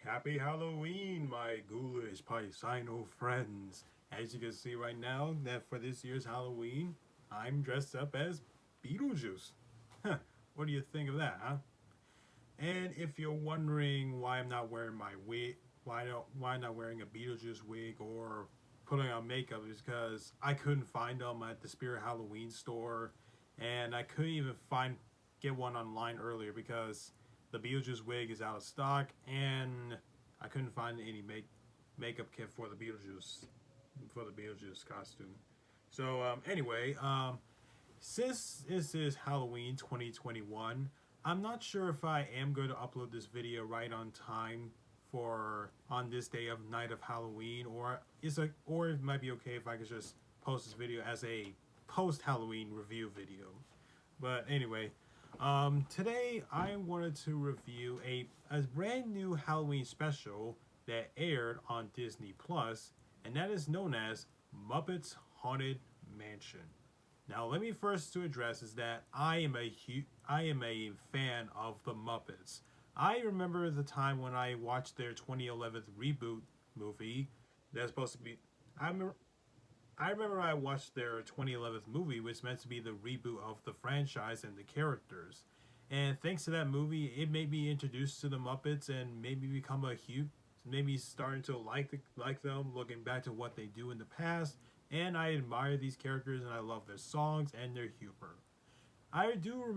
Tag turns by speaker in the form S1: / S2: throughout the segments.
S1: Happy Halloween, my ghoulish Paisano friends. As you can see right now, that for this year's Halloween, I'm dressed up as Beetlejuice. What do you think of that, huh? And if you're wondering why I'm not wearing my wig, why not wearing a Beetlejuice wig or putting on makeup, is because I couldn't find them at the Spirit Halloween store, and I couldn't even get one online earlier because the Beetlejuice wig is out of stock, and I couldn't find any makeup kit for the Beetlejuice costume. So since this is Halloween 2021, I'm not sure if I am going to upload this video right on time for on this day of night of Halloween, or it might be okay if I could just post this video as a post Halloween review video. But anyway, today I wanted to review a brand new Halloween special that aired on Disney Plus, and that is known as Muppets Haunted Mansion. Now, let me first to address is that I am a fan of the Muppets. I remember the time when I watched their 2011 reboot movie. That's supposed to be. I remember, I remember I watched their 2011 movie, which meant to be the reboot of the franchise and the characters. And thanks to that movie, it made me introduced to the Muppets and made me become a huge, maybe starting to like them, looking back to what they do in the past. And I admire these characters and I love their songs and their humor. I do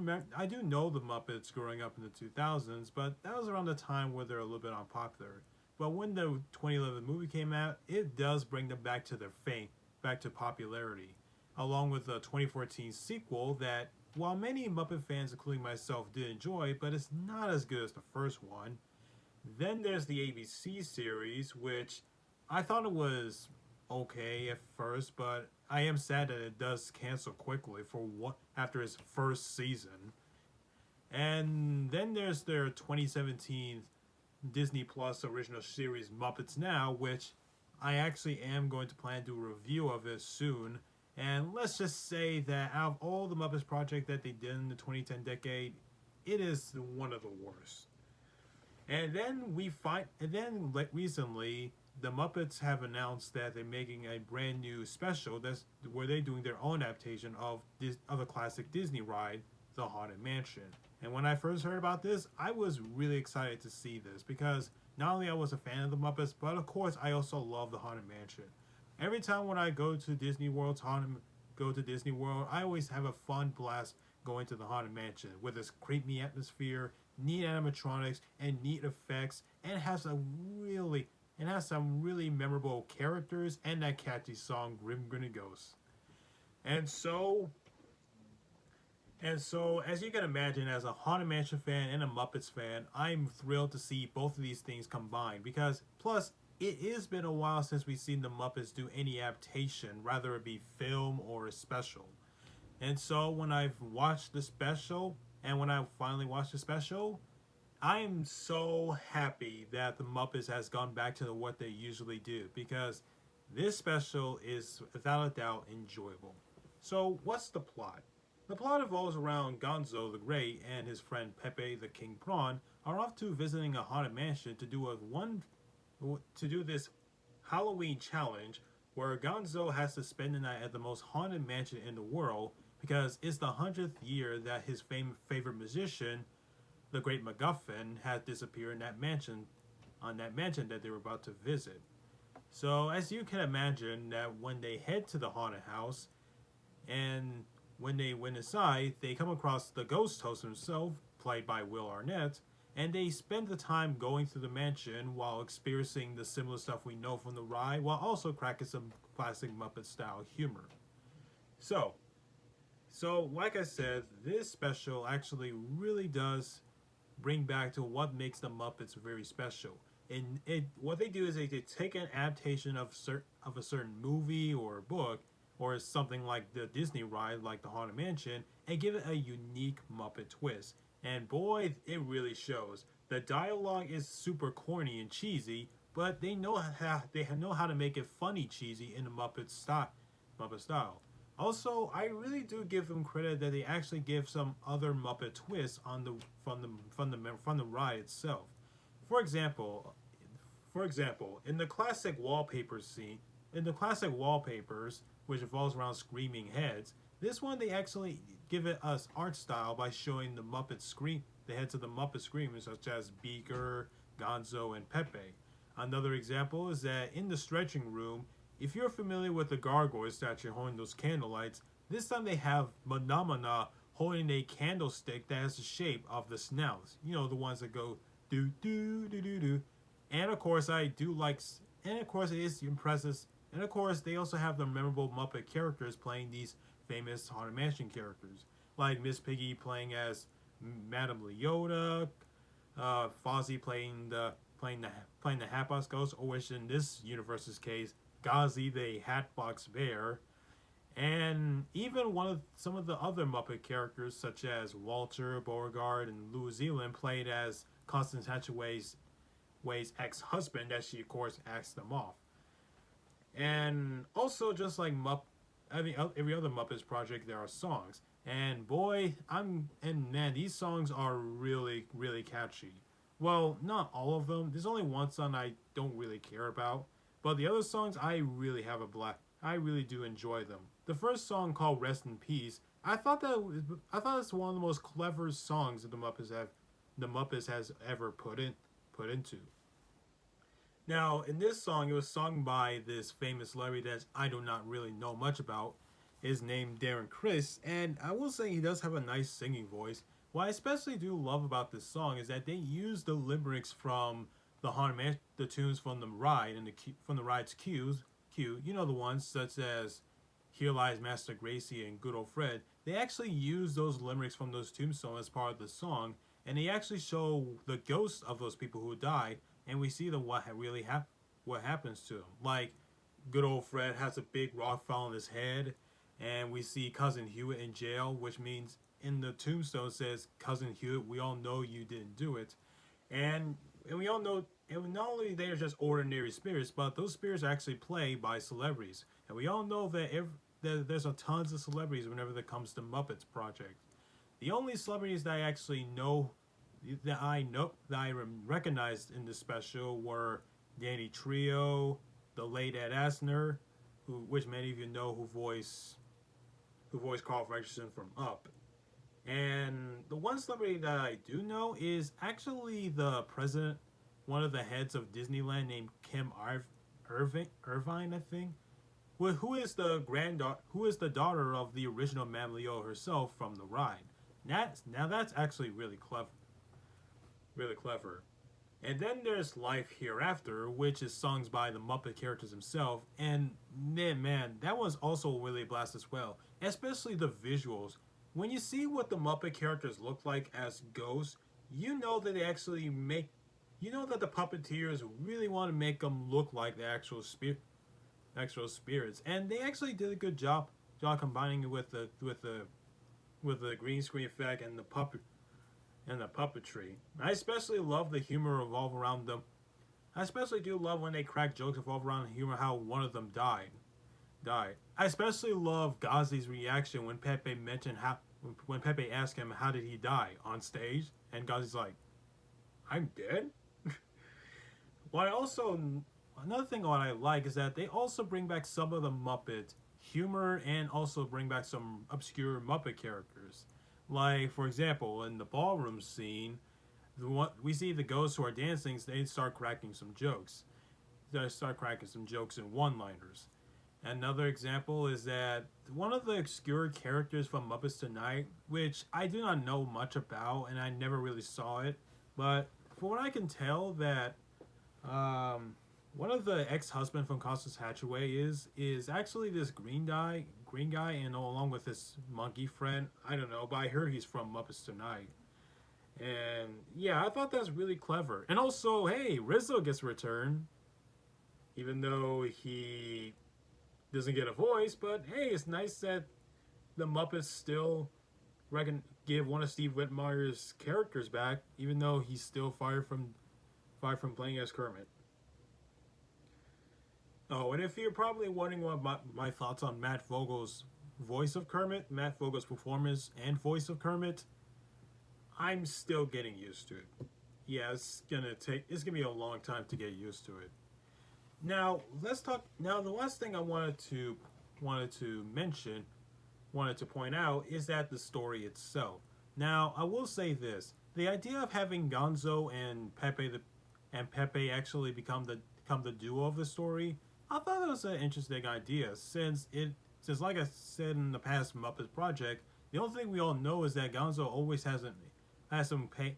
S1: know the Muppets growing up in the 2000s, but that was around the time where they're a little bit unpopular. But when the 2011 movie came out, it does bring them back to their fame, back to popularity, along with the 2014 sequel that, while many Muppet fans, including myself, did enjoy, but it's not as good as the first one. Then there's the ABC series, which I thought it was okay at first, but I am sad that it does cancel quickly for what after its first season. And then there's their 2017 Disney Plus original series Muppets Now, which I actually am going to plan to do a review of it soon. And let's just say that out of all the Muppets project that they did in the 2010 decade, it is one of the worst. And then recently the Muppets have announced that they're making a brand new special that's where they're doing their own adaptation of a classic Disney ride, The Haunted Mansion. And when I first heard about this, I was really excited to see this because not only I was a fan of the Muppets, but of course I also love The Haunted Mansion. Every time when I go to Disney World, I always have a fun blast going to the Haunted Mansion with its creepy atmosphere, neat animatronics, and neat effects, and has some really memorable characters and that catchy song Grim Grinning Ghost. And so as you can imagine, as a Haunted Mansion fan and a Muppets fan, I'm thrilled to see both of these things combined because plus it has been a while since we've seen the Muppets do any adaptation, whether it be film or a special. And so when I've watched the special, and when I finally watched the special, I am so happy that the Muppets has gone back to what they usually do because this special is without a doubt enjoyable. So what's the plot? The plot revolves around Gonzo the Great and his friend Pepe the King Prawn are off to visiting a haunted mansion to do this Halloween challenge where Gonzo has to spend the night at the most haunted mansion in the world because it's the 100th year that his favorite musician, the Great MacGuffin, has disappeared in that mansion that they were about to visit. So as you can imagine, that when they head to the haunted house, and when they went inside, they come across the ghost host himself, played by Will Arnett, and they spend the time going through the mansion while experiencing the similar stuff we know from the ride, while also cracking some classic Muppet style humor. So, like I said, this special actually really does bring back to what makes the Muppets very special. And what they do is they take an adaptation of a certain movie or book or something like the Disney ride, like the Haunted Mansion, and give it a unique Muppet twist. And boy, it really shows. The dialogue is super corny and cheesy, but they know how to make it funny cheesy in the Muppet style. Also, I really do give them credit that they actually give some other Muppet twists on the from the ride itself. For example, For example, in the classic wallpaper scene, in the classic wallpapers, which revolves around screaming heads, this one they actually give it us art style by showing the heads of the Muppet screamers, such as Beaker, Gonzo, and Pepe. Another example is that in the stretching room, if you're familiar with the gargoyle statue holding those candlelights, this time they have Phenomena holding a candlestick that has the shape of the snouts. You know, the ones that go do do do do do. And of course, I do like, and of course, it is impressive. And of course, they also have the memorable Muppet characters playing these famous Haunted Mansion characters, like Miss Piggy playing as Madame Leota, Fozzie playing the Hatbox Ghost, or which in this universe's case, Ghazi the Hatbox Bear, and even some of the other Muppet characters such as Walter Beauregard and Louis Zealand played as Constance Hatchaway's ex-husband, as she of course asked them off. And also, just like every other Muppets project, there are songs. And man, these songs are really, really catchy. Well, not all of them. There's only one song I don't really care about, but the other songs I really do enjoy them. The first song, called "Rest in Peace," I thought it's one of the most clever songs that the Muppets has ever put into. Now, in this song, it was sung by this famous celebrity that I do not really know much about. His name Darren Criss, and I will say he does have a nice singing voice. What I especially do love about this song is that they use the limericks from the tunes from the ride and from the ride's cues. You know, the ones such as "Here Lies Master Gracie" and "Good Old Fred." They actually use those limericks from those tombstones as part of the song, and they actually show the ghosts of those people who died, and we see what happens to them. Like, good old Fred has a big rock fall on his head, and we see Cousin Hewitt in jail, which means in the tombstone says, "Cousin Hewitt, we all know you didn't do it," and we all know. And not only they are just ordinary spirits, but those spirits are actually played by celebrities, and we all know that there's a tons of celebrities whenever it comes to Muppets project. The only celebrities that I actually know that I recognized in this special were Danny Trio, the late Ed Asner, which many of you know who voiced Carl Ferguson from Up. And the one celebrity that I do know is actually the president, one of the heads of Disneyland, named Kim Irvine, I think. Who is the daughter of the original Madame Leota herself from the ride. Now that's actually really clever. Really clever. And then there's Life Hereafter, which is songs by the Muppet characters themselves. And man, that was also really a blast as well. Especially the visuals. When you see what the Muppet characters look like as ghosts, you know that the puppeteers really want to make them look like the actual spirits, and they actually did a good job combining it with the green screen effect and the puppetry. I especially love the humor revolve around them. I especially do love when they crack jokes revolve around the humor how one of them died. I especially love Ghazi's reaction when Pepe asked him how did he die on stage, and Ghazi's like, "I'm dead." Another thing what I like is that they also bring back some of the Muppet humor and also bring back some obscure Muppet characters. Like, for example, in the ballroom scene, we see the ghosts who are dancing, they start cracking some jokes. They start cracking some jokes and one-liners. Another example is that one of the obscure characters from Muppets Tonight, which I do not know much about and I never really saw it, but for what I can tell, that one of the ex-husband from Constance Hatchaway is actually this green guy, and along with his monkey friend. I don't know, but I heard he's from Muppets Tonight. And yeah, I thought that's really clever. And also, hey, Rizzo gets returned, even though he doesn't get a voice. But hey, it's nice that the Muppets still give one of Steve Whitmire's characters back, even though he's still fired from playing as Kermit. Oh, and if you're probably wondering what my thoughts on Matt Vogel's voice of Kermit, Matt Vogel's performance and voice of Kermit, I'm still getting used to it. yeah, it's gonna be a long time to get used to it. Now let's talk. Now the last thing I wanted to mention, wanted to point out is that the story itself. Now I will say this: the idea of having Gonzo and Pepe actually become the duo of the story, I thought it was an interesting idea since like I said in the past Muppets project, the only thing we all know is that Gonzo always has some pay,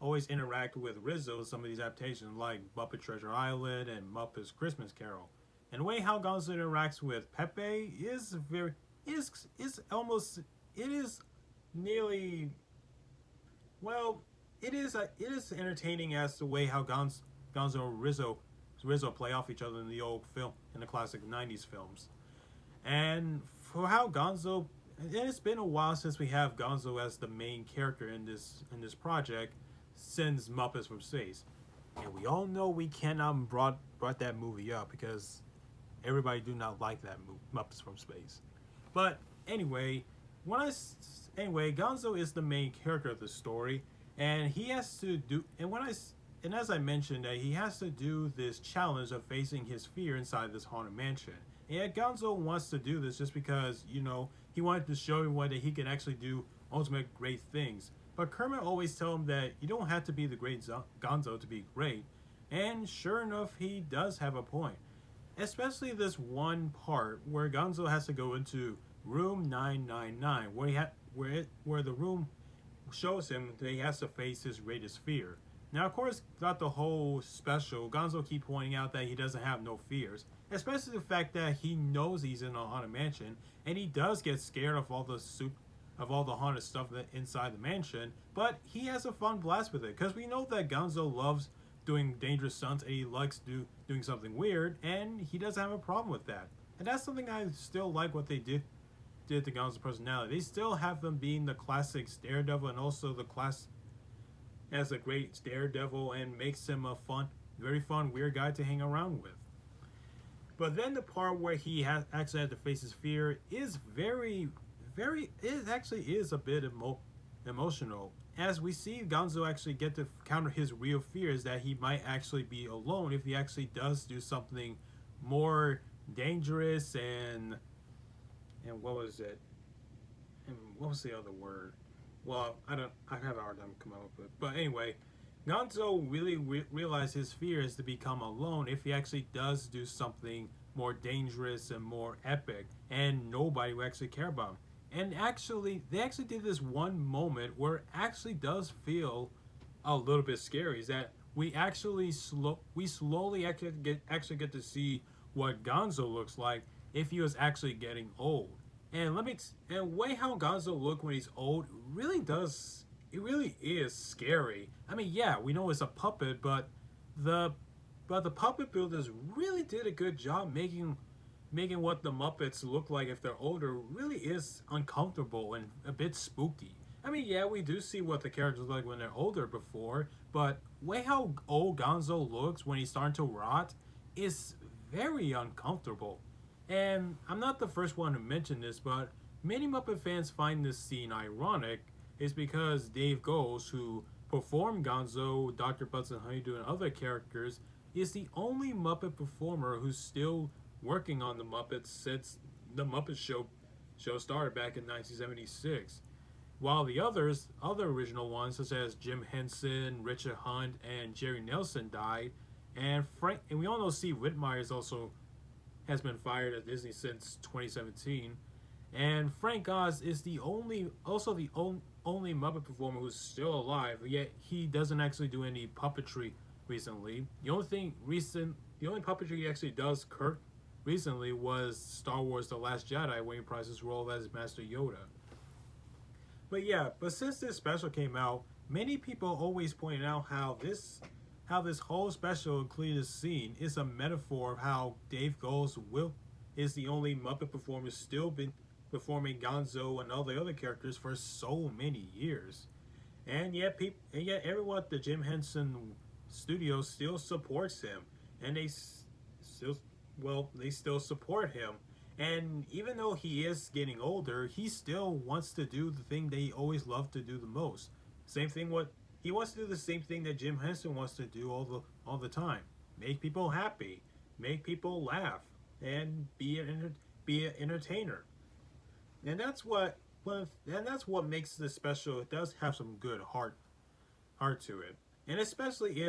S1: always interact with Rizzo in some of these adaptations like Muppet Treasure Island and Muppets Christmas Carol. And the way how Gonzo interacts with Pepe is almost it is nearly well it is entertaining as the way how Gonzo and Rizzo play off each other in the old film in the classic '90s films. And for how Gonzo, and it's been a while since we have Gonzo as the main character in this project since Muppets from Space, and we all know we cannot brought that movie up because everybody do not like that movie, Muppets from Space. But anyway, Gonzo is the main character of the story, and he has to do and as I mentioned that he has to do this challenge of facing his fear inside this haunted mansion. And Gonzo wants to do this just because he wanted to show everyone that he can actually do ultimate great things. But Kermit always tells him that you don't have to be the great Gonzo to be great. And sure enough, he does have a point. Especially this one part where Gonzo has to go into room 999, where the room shows him that he has to face his greatest fear. Now, of course, throughout the whole special, Gonzo keep pointing out that he doesn't have no fears, especially the fact that he knows he's in a haunted mansion, and he does get scared of all the haunted stuff that inside the mansion. But he has a fun blast with it because we know that Gonzo loves doing dangerous stunts and he likes doing something weird, and he doesn't have a problem with that. And that's something I still like what they did to Gonzo's personality. They still have him being the classic Daredevil and also the class as a great Daredevil, and makes him a very fun, weird guy to hang around with. But then the part where he actually had to face his fear is it actually is a bit emotional. As we see Gonzo actually get to counter his real fears that he might actually be alone if he actually does do something more dangerous and what was it? And what was the other word? Well, I have a hard time coming up with it. But anyway, Gonzo really realized his fear is to become alone if he actually does do something more dangerous and more epic, and nobody will actually care about him. And actually, they actually did this one moment where it actually does feel a little bit scary. Is that we slowly actually get to see what Gonzo looks like if he was actually getting old. And way how Gonzo look when he's old really is scary. I mean, yeah, we know it's a puppet, but the puppet builders really did a good job making what the Muppets look like if they're older really is uncomfortable and a bit spooky. I mean, yeah, we do see what the characters look like when they're older before, but way how old Gonzo looks when he's starting to rot is very uncomfortable. And I'm not the first one to mention this, but many Muppet fans find this scene ironic, is because Dave Goelz, who performed Gonzo, Dr. Butts and Honeydew, and other characters, is the only Muppet performer who's still working on the Muppets since the Muppet Show started back in 1976. While the other original ones, such as Jim Henson, Richard Hunt, and Jerry Nelson died, and we all know Steve Whitmire also has been fired at Disney since 2017, and Frank Oz is the only Muppet performer who's still alive. Yet he doesn't actually do any puppetry recently. The only puppetry he actually does recently was Star Wars: The Last Jedi, when he reprised his role as Master Yoda. But since this special came out, many people always point out how this whole special, including this scene, is a metaphor of how Dave Goelz is the only Muppet performer still been performing Gonzo and all the other characters for so many years. And yet everyone at the Jim Henson Studio still supports him, and they still support him. And even though he is getting older, he still wants to do the thing they always loved to do the most. Same thing what he wants to do the same thing that Jim Henson wants to do all the time: make people happy, make people laugh, and be an entertainer. And that's what makes this special. It does have some good heart to it, and especially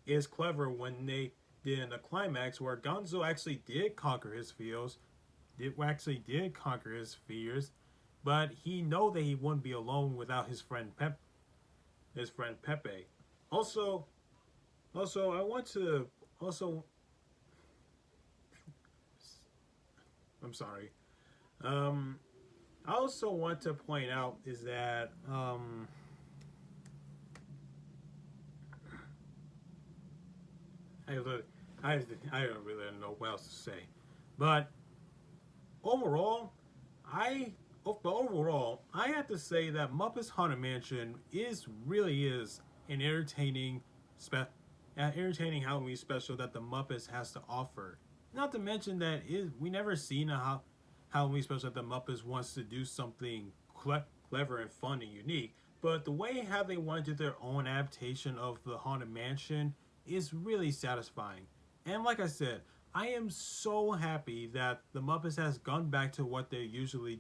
S1: is clever when they did in the climax where Gonzo actually did conquer his fears, did conquer his fears, but he know that he wouldn't be alone without his friend Pepe. Also, I want to also I'm sorry. Um, I also want to point out is that I really, I I don't really know what else to say, but overall, I but overall I have to say that Muppets Haunted Mansion is an entertaining Halloween special that the Muppets has to offer. Not to mention that we never seen a Halloween special that the Muppets wants to do something clever and fun and unique. But the way how they want to do their own adaptation of the Haunted Mansion is really satisfying. And like I said, I am so happy that the Muppets has gone back to what they usually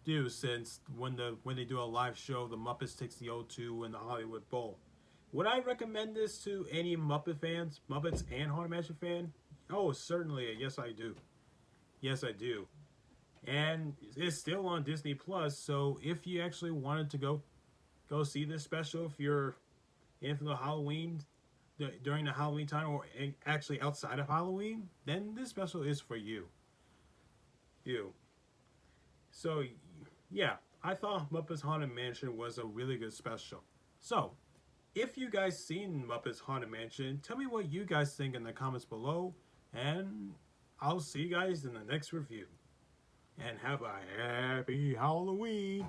S1: do since when they do a live show, the Muppets takes the O2 and the Hollywood Bowl. Would I recommend this to any Muppets and Haunted Mansion fan? Oh, certainly. Yes, I do. Yes, I do. And it's still on Disney Plus. So if you actually wanted to go see this special, if you're in for the Halloween during the Halloween time, or actually outside of Halloween, then this special is for you. You. So yeah, I thought Muppets Haunted Mansion was a really good special. So if you guys seen Muppets Haunted Mansion, tell me what you guys think in the comments below, and I'll see you guys in the next review. And have a happy Halloween!